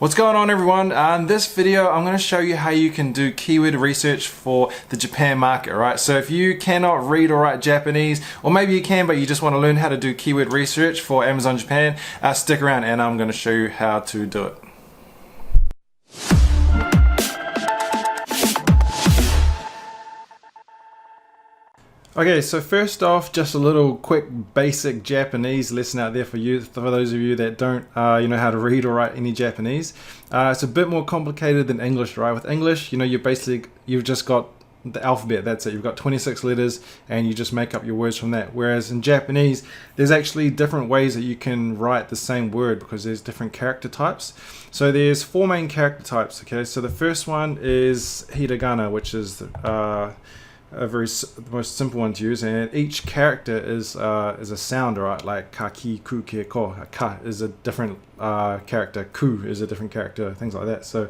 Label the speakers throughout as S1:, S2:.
S1: What's going on, everyone? In this video I'm going to show you how you can do keyword research for the Japan market, right? So if you cannot read or write Japanese, or maybe you can but you just want to learn how to do keyword research for Amazon Japan, stick around and I'm going to show you how to do it. Okay, so first off, just a little quick basic Japanese lesson out there for you, for those of you that don't know how to read or write any Japanese. It's a bit more complicated than English, right? With English, you've just got the alphabet, that's it. You've got 26 letters and you just make up your words from that. Whereas in Japanese, there's actually different ways that you can write the same word because there's different character types. So there's four main character types, okay? So the first one is hiragana, which is the most simple one to use, and each character is a sound, right? Like ka, ki, ku, ke, ko. Ka is a different character, ku is a different character, things like that. So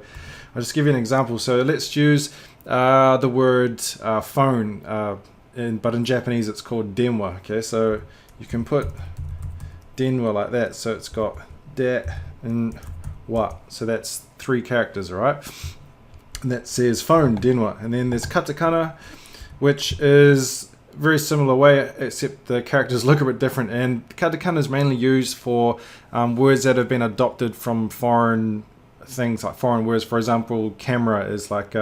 S1: I'll just give you an example. So let's use the word phone, but in Japanese it's called denwa. Okay, so you can put denwa like that. So it's got de and wa. So that's three characters, all right? And that says phone, denwa. And then there's katakana, which is very similar way, except the characters look a bit different. And katakana is mainly used for words that have been adopted from foreign things, like foreign words. For example, camera is like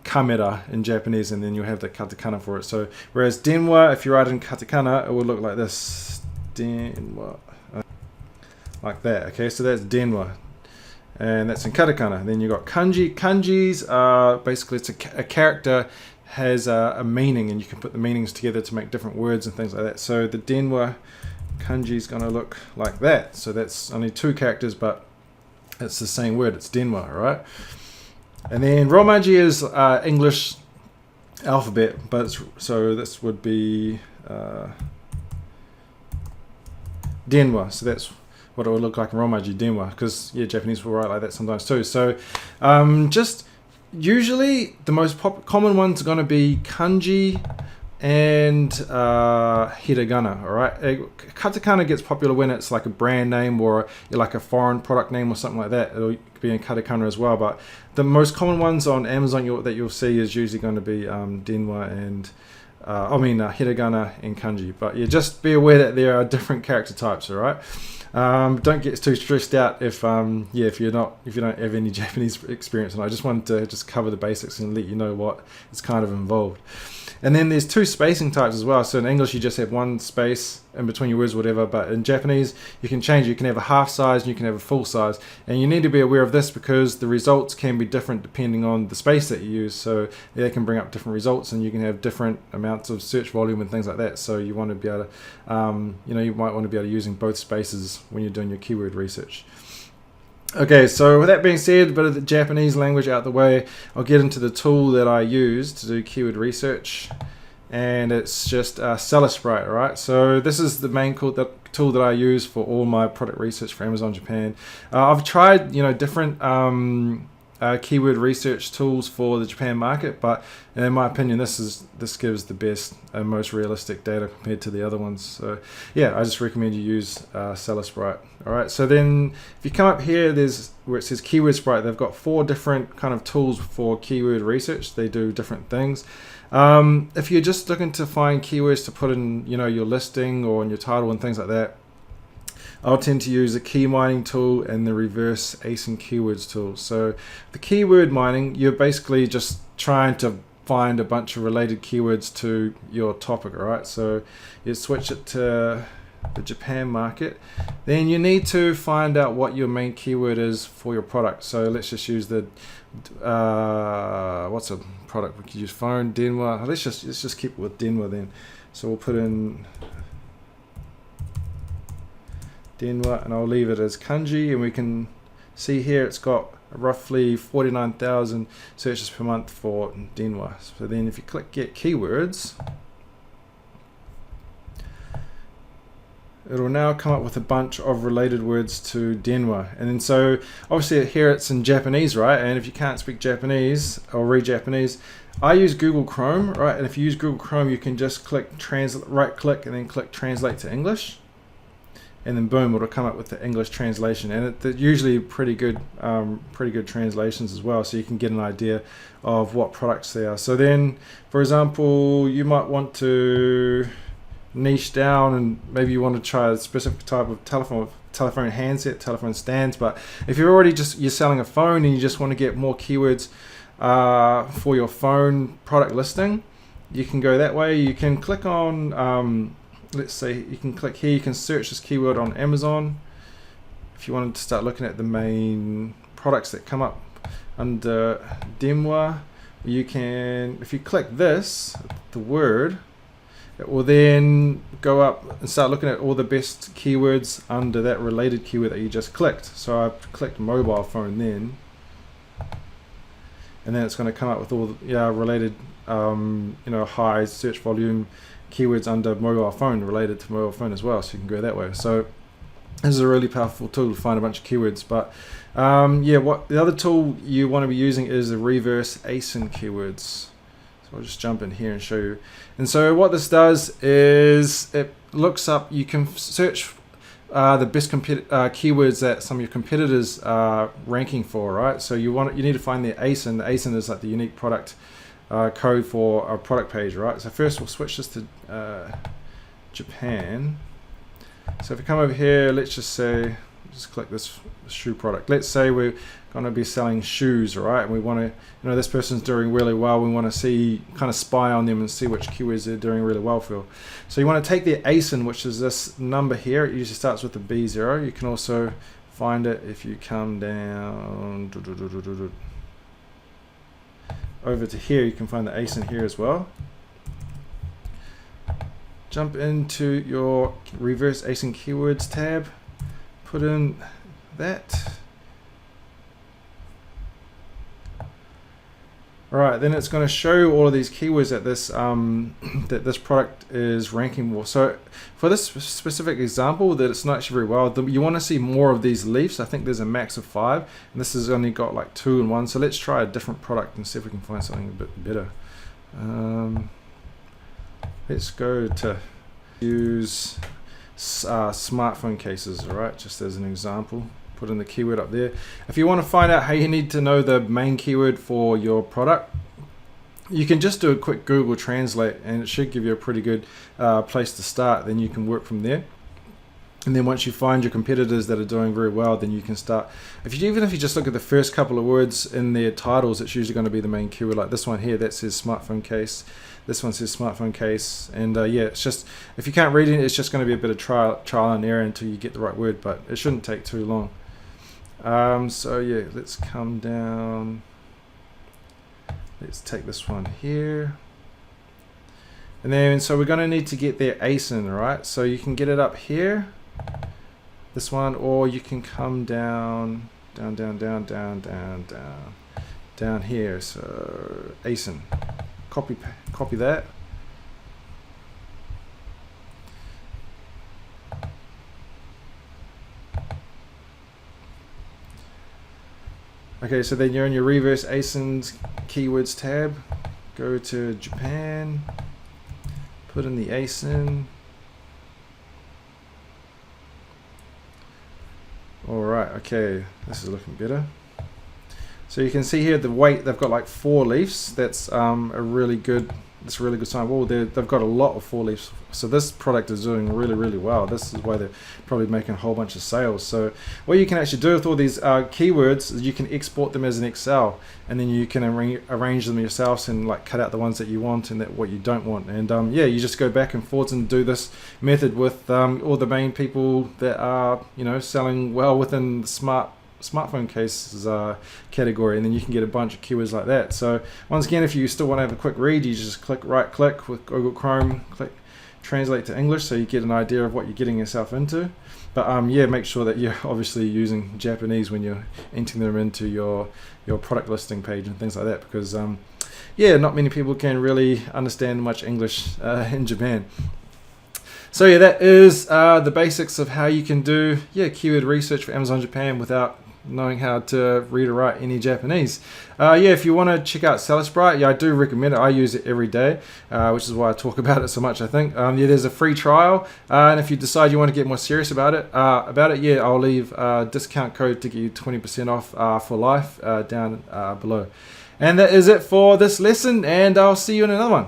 S1: kamera in Japanese, and then you have the katakana for it. So whereas denwa, if you write in katakana, it would look like this, denwa, like that. Okay, so that's denwa, and that's in katakana. Then you got kanji. Kanjis are basically, it's a character has a meaning, and you can put the meanings together to make different words and things like that. So the denwa kanji is going to look like that. So that's only two characters, but it's the same word. It's denwa, right? And then romaji is English alphabet, but so this would be denwa. So that's what it would look like in romaji, denwa, because yeah, Japanese will write like that sometimes too. So usually the most common ones are going to be kanji and hiragana, all right? Katakana gets popular when it's like a brand name or like a foreign product name or something like that. It'll be in katakana as well, but the most common ones on Amazon that you'll see is usually going to be denwa and hiragana and kanji. But yeah, just be aware that there are different character types, all right? Don't get too stressed out if you don't have any Japanese experience, and I just wanted to just cover the basics and let you know what is kind of involved. And then there's two spacing types as well. So in English you just have one space in between your words, whatever, but in Japanese you can change. You can have a half size and you can have a full size, and you need to be aware of this because the results can be different depending on the space that you use. So they can bring up different results, and you can have different amounts of search volume and things like that. So you want to be able to you might want to be able to using both spaces when you're doing your keyword research. Okay, so with that being said, a bit of the Japanese language out the way, I'll get into the tool that I use to do keyword research, and it's just Celesprite, alright? So this is the main tool that I use for all my product research for Amazon Japan. I've tried different keyword research tools for the Japan market, but in my opinion this gives the best and most realistic data compared to the other ones. So yeah, I just recommend you use Celesprite. Alright, so then if you come up here, there's where it says Keyword Sprite. They've got four different kind of tools for keyword research. They do different things. If you're just looking to find keywords to put in your listing or in your title and things like that, I'll tend to use the key mining tool and the reverse async keywords tool. So the keyword mining, you're basically just trying to find a bunch of related keywords to your topic, all right? So you switch it to the Japan market. Then you need to find out what your main keyword is for your product. So let's just use the what's a product? We could use phone, denwa. Let's just keep it with denwa then. So we'll put in denwa, and I'll leave it as kanji, and we can see here it's got roughly 49,000 searches per month for denwa. So then if you click get keywords, it'll now come up with a bunch of related words to denwa. And then so obviously here it's in Japanese, right? And if you can't speak Japanese or read Japanese, I use Google Chrome, right? And if you use Google Chrome, you can just click right click and then click translate to English. and then boom, it'll come up with the English translation, and they're usually pretty good translations as well, so you can get an idea of what products they are. So then, for example, you might want to niche down, and maybe you want to try a specific type of telephone handset, telephone stands. But if you're already you're selling a phone and you just want to get more keywords for your phone product listing, you can go that way. You can click on let's say you can click here, you can search this keyword on Amazon. If you wanted to start looking at the main products that come up under Demwa, you can, if you click this, the word, it will then go up and start looking at all the best keywords under that related keyword that you just clicked. So I've clicked mobile phone then, and then it's going to come up with all the related high search volume keywords under mobile phone, related to mobile phone as well, so you can go that way. So this is a really powerful tool to find a bunch of keywords. But what the other tool you want to be using is the reverse ASIN keywords. So I'll just jump in here and show you. And so what this does is it looks up, you can search the best keywords that some of your competitors are ranking for, right? So you need to find the ASIN. The ASIN is like the unique product code for a product page, right? So first we'll switch this to Japan. So if we come over here, let's just say, just click this shoe product. Let's say we're going to be selling shoes, right? And we want to, this person's doing really well. We want to see, kind of spy on them and see which keywords they're doing really well for. So you want to take the ASIN, which is this number here. It usually starts with the B0. You can also find it if you come down over to here. You can find the ASIN here as well. Jump into your reverse ASIN keywords tab, put in that. Alright, then it's going to show you all of these keywords that this product is ranking for. So for this specific example, that it's not actually very well, you want to see more of these leaves. I think there's a max of 5, and this has only got like 2 and 1. So let's try a different product and see if we can find something a bit better. Let's go to use smartphone cases, alright, just as an example. Put in the keyword up there. If you want to find out how you need to know the main keyword for your product, you can just do a quick Google Translate, and it should give you a pretty good place to start. Then you can work from there. And then once you find your competitors that are doing very well, then you can start. Even if you just look at the first couple of words in their titles, it's usually going to be the main keyword. Like this one here, that says smartphone case. This one says smartphone case. And it's just, if you can't read it, it's just going to be a bit of trial and error until you get the right word, but it shouldn't take too long. Let's come down. Let's take this one here. And then, so we're going to need to get their ASIN, right? So you can get it up here, this one, or you can come down here. So ASIN, copy that. Okay, so then you're in your reverse ASINs keywords tab. Go to Japan, put in the ASIN. Alright, okay, this is looking better. So you can see here the weight, they've got like 4 leaves. That's a really good sign. Well, they've got a lot of 4 leaves. So this product is doing really, really well. This is why they're probably making a whole bunch of sales. So what you can actually do with all these keywords is you can export them as an Excel, and then you can arrange them yourselves and like cut out the ones that you want and what you don't want. And you just go back and forth and do this method with all the main people that are selling well within the smartphone cases category, and then you can get a bunch of keywords like that. So once again, if you still want to have a quick read, you just right click with Google Chrome, click translate to English, so you get an idea of what you're getting yourself into. But make sure that you're obviously using Japanese when you're entering them into your product listing page and things like that, because not many people can really understand much English in Japan. So that is the basics of how you can do keyword research for Amazon Japan without knowing how to read or write any Japanese. Yeah, if you want to check out Celesprite, yeah, I do recommend it. I use it every day, which is why I talk about it so much, I think. Yeah, there's a free trial, and if you decide you want to get more serious about it, yeah, I'll leave a discount code to get you 20% off for life down below. And that is it for this lesson, and I'll see you in another one.